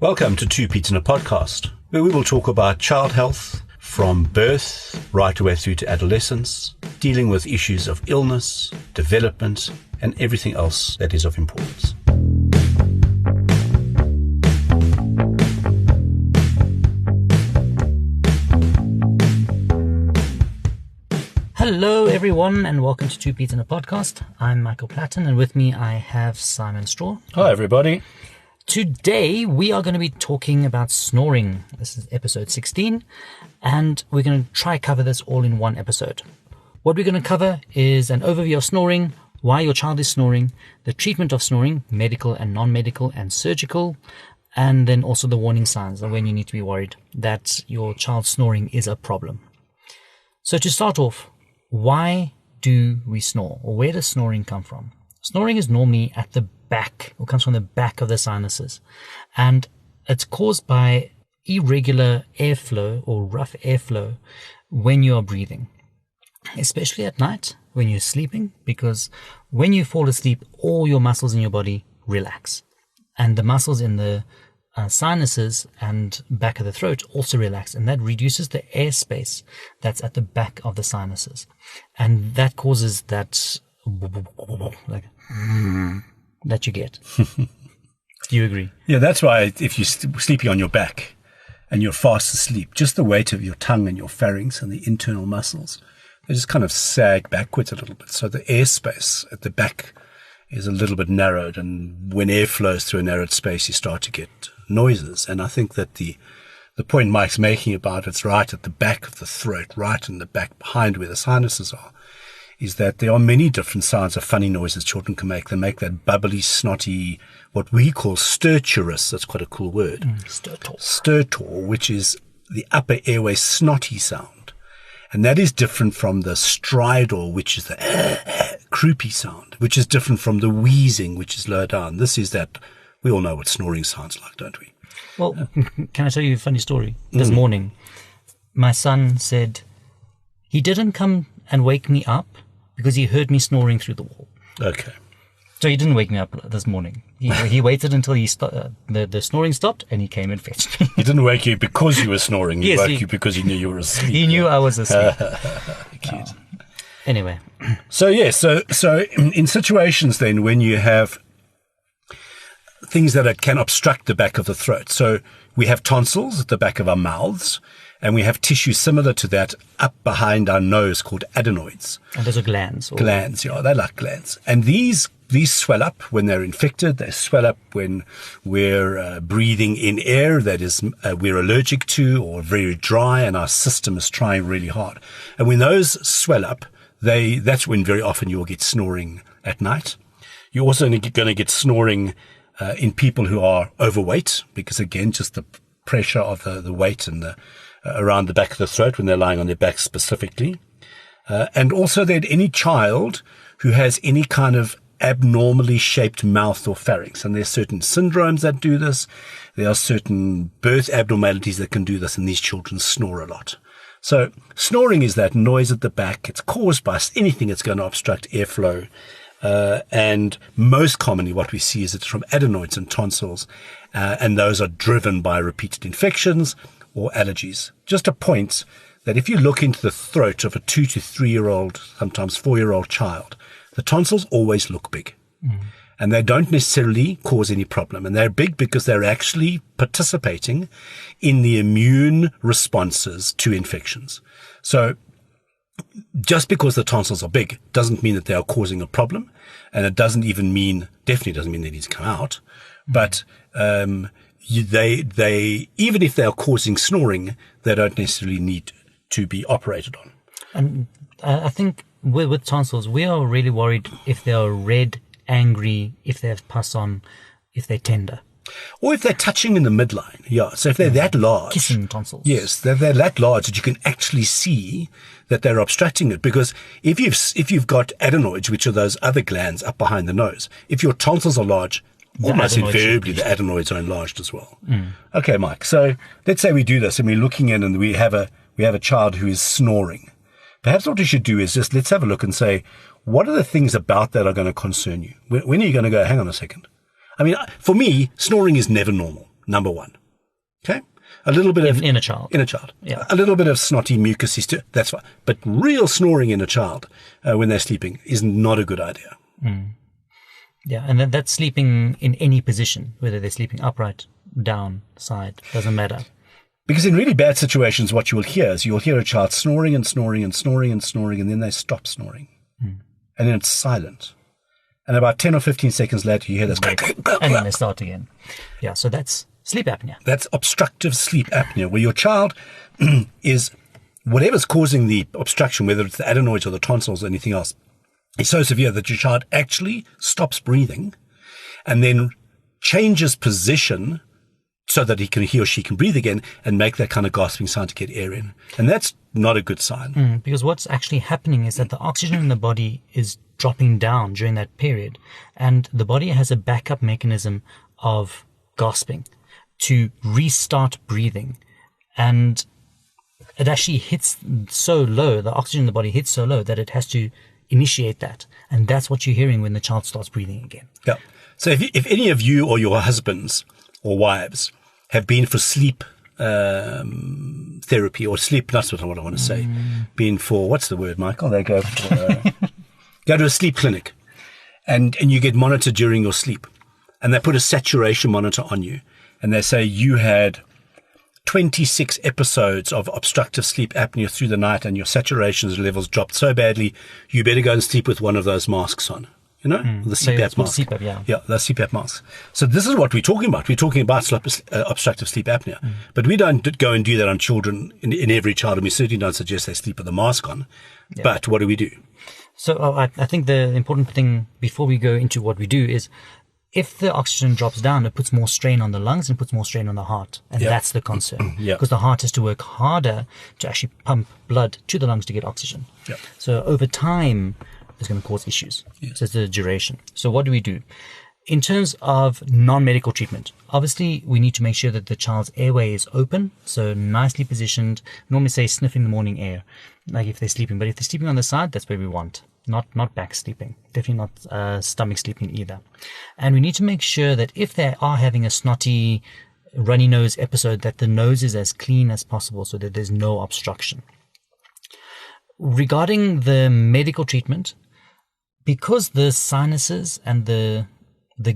Welcome to Two Pete's in a Podcast, where we will talk about child health from birth right away through to adolescence, dealing with issues of illness, development, and everything else that is of importance. Hello everyone and welcome to Two Pete's in a Podcast. I'm Michael Platten and with me I have Simon Straw. Hi everybody. Today we are going to be talking about snoring. This is episode 16 and we're going to try cover this all in one episode. What we're going to cover is an overview of snoring, why your child is snoring, the treatment of snoring, medical and non-medical and surgical, and then also the warning signs and when you need to be worried that your child's snoring is a problem. So to start off, why do we snore, or where does snoring come from? Snoring is normally at the back, or comes from the back of the sinuses, and it's caused by irregular airflow or rough airflow when you are breathing, especially at night when you're sleeping, because when you fall asleep, all your muscles in your body relax, and the muscles in the sinuses and back of the throat also relax, and that reduces the airspace that's at the back of the sinuses, and that causes that like that you get. Do you agree? Yeah, that's why if you're sleeping on your back and you're fast asleep, just the weight of your tongue and your pharynx and the internal muscles, they just kind of sag backwards a little bit, so the airspace at the back is a little bit narrowed, and when air flows through a narrowed space, you start to get noises. And I think that the point Mike's making about it's right at the back of the throat, right in the back behind where the sinuses are, is that there are many different sounds of funny noises children can make. They make that bubbly, snotty, what we call stertorous, that's quite a cool word. Stertor, which is the upper airway snotty sound. And that is different from the stridor, which is the croupy sound, which is different from the wheezing, which is lower down. This is that, we all know what snoring sounds like, don't we? Well, can I tell you a funny story? This morning, my son said he didn't come and wake me up because he heard me snoring through the wall. Okay. So he didn't wake me up this morning. He waited until the snoring stopped and he came and fetched me. He didn't wake you because you were snoring. He Yes, woke you because he knew you were asleep. He knew I was asleep. Cute. Anyway. So in situations then when you have things that can obstruct the back of the throat. So we have tonsils at the back of our mouths, and we have tissue similar to that up behind our nose called adenoids. And those are glands. Glands, yeah, they're like glands. And these swell up when they're infected. They swell up when we're breathing in air that is we're allergic to or very dry, and our system is trying really hard. And when those swell up, that's when very often you'll get snoring at night. You're also going to get snoring in people who are overweight, because again, just the pressure of the weight and the around the back of the throat when they're lying on their back specifically. And also that any child who has any kind of abnormally shaped mouth or pharynx, and there's certain syndromes that do this. There are certain birth abnormalities that can do this, and these children snore a lot. So snoring is that noise at the back. It's caused by anything that's going to obstruct airflow. And most commonly what we see is it's from adenoids and tonsils, and those are driven by repeated infections or allergies. Just a point that if you look into the throat of a 2 to 3 year old, sometimes 4-year-old child, the tonsils always look big. And they don't necessarily cause any problem. And they're big because they're actually participating in the immune responses to infections. So just because the tonsils are big doesn't mean that they are causing a problem. And it definitely doesn't mean they need to come out. But they even if they are causing snoring, they don't necessarily need to be operated on. And I think with tonsils, we are really worried if they are red, angry, if they have pus on, if they're tender. Or if they're touching in the midline. Yeah. So if they're that large. Kissing tonsils. Yes. They're that large that you can actually see that they're obstructing it. Because if you've got adenoids, which are those other glands up behind the nose, if your tonsils are large, almost invariably the adenoids are enlarged as well. Okay, Mike. So let's say we do this and we're looking in and we have a child who is snoring. Perhaps what we should do is just let's have a look and say, what are the things about that are going to concern you? When are you going to go, hang on a second? I mean, for me, snoring is never normal. number one. Okay? A little bit of... In a child. In a child. Yeah. A little bit of snotty mucus, that's fine. But real snoring in a child when they're sleeping is not a good idea. Yeah, and that's sleeping in any position, whether they're sleeping upright, down, side, doesn't matter. Because in really bad situations, what you will hear is you'll hear a child snoring and snoring and snoring and snoring, and then they stop snoring. And then it's silent. And about 10 or 15 seconds later, you hear this. And then they start again. Yeah, so that's sleep apnea. That's obstructive sleep apnea, where your child is, whatever's causing the obstruction, whether it's the adenoids or the tonsils or anything else, is so severe that your child actually stops breathing and then changes position so that he or she can breathe again and make that kind of gasping sound to get air in. And that's not a good sign. Because what's actually happening is that the oxygen in the body is dropping down during that period, and the body has a backup mechanism of gasping to restart breathing. And it actually hits so low, the oxygen in the body hits so low that it has to initiate that. And that's what you're hearing when the child starts breathing again. Yeah. So if any of you or your husbands or wives have been for sleep therapy or sleep, that's what I want to say, been for, what's the word, Michael? They go for, go to a sleep clinic and you get monitored during your sleep, and they put a saturation monitor on you, and they say you had 26 episodes of obstructive sleep apnea through the night and your saturation levels dropped so badly, you better go and sleep with one of those masks on. You know, the CPAP mask. CPAP, yeah. Yeah, the CPAP masks. So this is what we're talking about. We're talking about obstructive sleep apnea. But we don't go and do that on children, in every child, and we certainly don't suggest they sleep with a mask on. Yeah. But what do we do? So I think the important thing before we go into what we do is, if the oxygen drops down, it puts more strain on the lungs and puts more strain on the heart. And that's the concern. Because the heart has to work harder to actually pump blood to the lungs to get oxygen. So over time, it's going to cause issues. So it's the duration. So what do we do? In terms of non-medical treatment, obviously we need to make sure that the child's airway is open, so nicely positioned. Normally say sniffing the morning air, like if they're sleeping. But if they're sleeping on the side, that's where we want. Not back sleeping. Definitely not stomach sleeping either. And we need to make sure that if they are having a snotty, runny nose episode, that the nose is as clean as possible so that there's no obstruction. Regarding the medical treatment, because the sinuses and the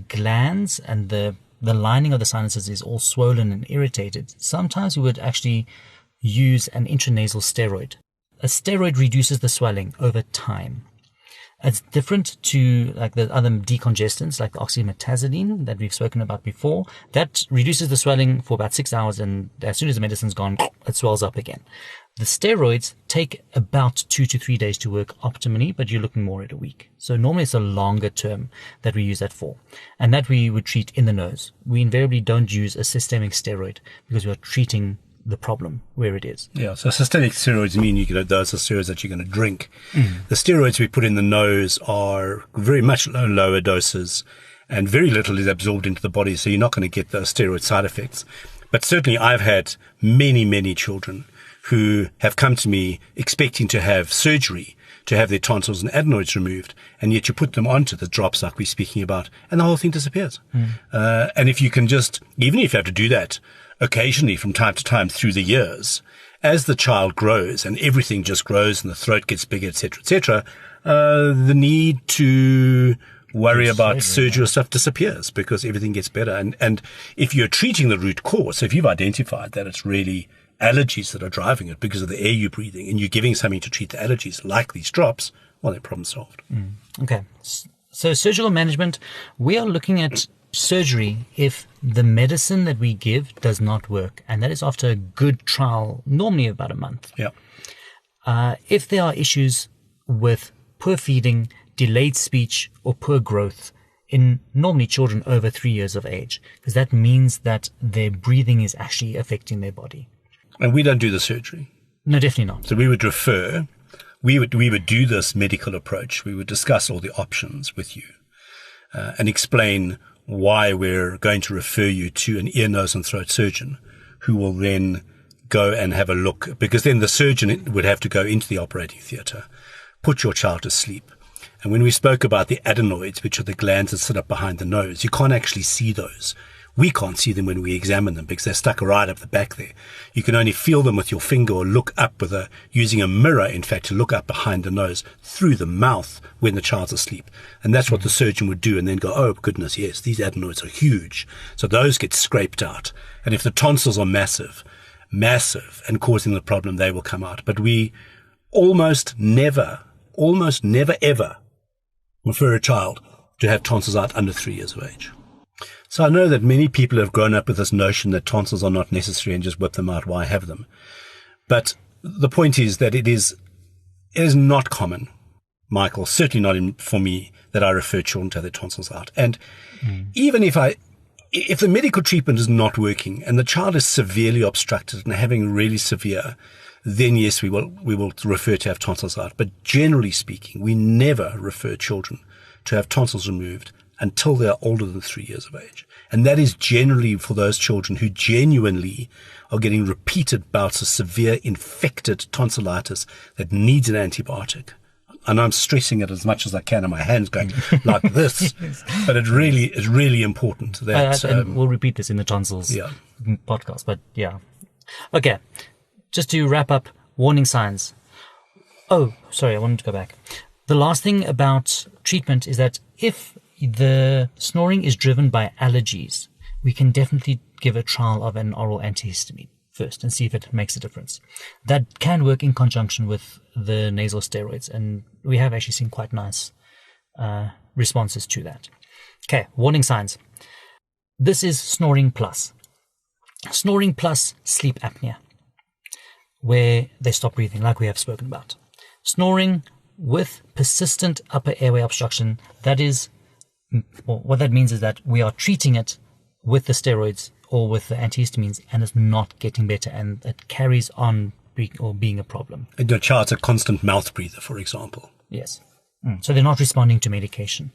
glands and the lining of the sinuses is all swollen and irritated, sometimes we would actually use an intranasal steroid. A steroid reduces the swelling over time. It's different to like the other decongestants, like the oxymetazoline that we've spoken about before. That reduces the swelling for about 6 hours, and as soon as the medicine's gone, it swells up again. The steroids take about 2 to 3 days to work optimally, but you're looking more at a week. So normally it's a longer term that we use that for, and that we would treat in the nose. We invariably don't use a systemic steroid because we are treating the problem where it is. Yeah, so systemic steroids mean those are steroids that you're going to drink. The steroids we put in the nose are very much lower doses, and very little is absorbed into the body, so you're not going to get those steroid side effects. But certainly I've had many children who have come to me expecting to have surgery to have their tonsils and adenoids removed, and yet you put them onto the drops like we're speaking about, and the whole thing disappears. And if you can just, even if you have to do that occasionally from time to time through the years, as the child grows and everything just grows and the throat gets bigger, etc., the need to worry about surgery or stuff disappears because everything gets better. And if you're treating the root cause, so if you've identified that it's really allergies that are driving it because of the air you're breathing, and you're giving something to treat the allergies like these drops, well, then problem solved. Okay. So surgical management, we are looking at surgery if the medicine that we give does not work, and that is after a good trial, normally about a month. If there are issues with poor feeding, delayed speech, or poor growth in normally children over 3 years of age, because that means that their breathing is actually affecting their body. And we don't do the surgery. No, definitely not. So we would refer, we would do this medical approach. We would discuss all the options with you and explain why we're going to refer you to an ear, nose, and throat surgeon who will then go and have a look, because then the surgeon would have to go into the operating theatre, put your child to sleep. And when we spoke about the adenoids, which are the glands that sit up behind the nose, you can't actually see those We can't see them when we examine them because they're stuck right up the back there. You can only feel them with your finger or look up using a mirror, in fact, to look up behind the nose through the mouth when the child's asleep. And that's what the surgeon would do and then go, oh, goodness, yes, these adenoids are huge. So those get scraped out. And if the tonsils are massive and causing the problem, they will come out. But we almost never ever refer a child to have tonsils out under 3 years of age. So I know that many people have grown up with this notion that tonsils are not necessary and just whip them out. Why have them? But the point is that it is not common, Michael, certainly not for me, that I refer children to have their tonsils out. And even if the medical treatment is not working and the child is severely obstructed and having really severe, then yes, we will refer to have tonsils out. But generally speaking, we never refer children to have tonsils removed until they are older than 3 years of age. And that is generally for those children who genuinely are getting repeated bouts of severe infected tonsillitis that needs an antibiotic. And I'm stressing it as much as I can, and my hand's going like this. But it really is really important that... and we'll repeat this in the tonsils podcast, but yeah. Okay, just to wrap up, warning signs. Oh, sorry, I wanted to go back. The last thing about treatment is that if the snoring is driven by allergies, we can definitely give a trial of an oral antihistamine first and see if it makes a difference. That can work in conjunction with the nasal steroids, and we have actually seen quite nice responses to that. Okay, warning signs. This is snoring plus. Snoring plus sleep apnea, where they stop breathing, like we have spoken about. Snoring with persistent upper airway obstruction, that is, well, what that means is that we are treating it with the steroids or with the antihistamines and it's not getting better, and it carries on being a problem. And your child's a constant mouth breather, for example. Yes. So they're not responding to medication.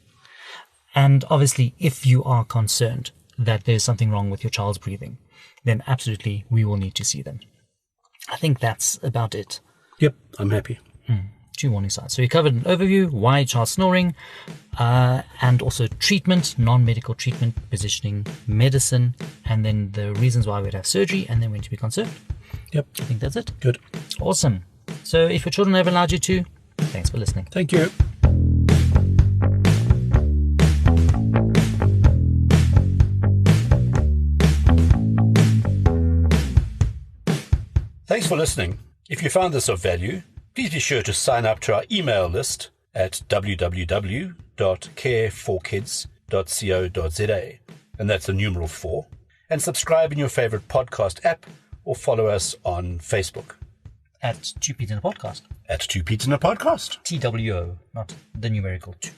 And obviously, if you are concerned that there's something wrong with your child's breathing, then absolutely we will need to see them. I think that's about it. Yep, I'm happy. 2 warning signs. So we covered an overview, why child snoring, and also treatment, non-medical treatment, positioning, medicine, and then the reasons why we'd have surgery, and then when to be concerned. Yep. I think that's it. Good. Awesome. So if your children have allowed you to, thanks for listening. Thank you. Thanks for listening. If you found this of value, please be sure to sign up to our email list at www.careforkids.co.za, and that's the numeral 4, and subscribe in your favorite podcast app or follow us on Facebook. At 2 Pete in a Podcast. At 2 Pete in a Podcast. TWO, not the numerical 2.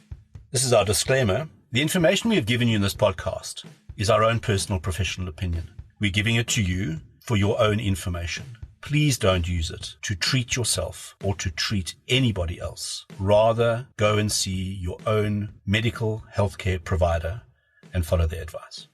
This is our disclaimer. The information we have given you in this podcast is our own personal professional opinion. We're giving it to you for your own information. Please don't use it to treat yourself or to treat anybody else. Rather, go and see your own medical healthcare provider and follow their advice.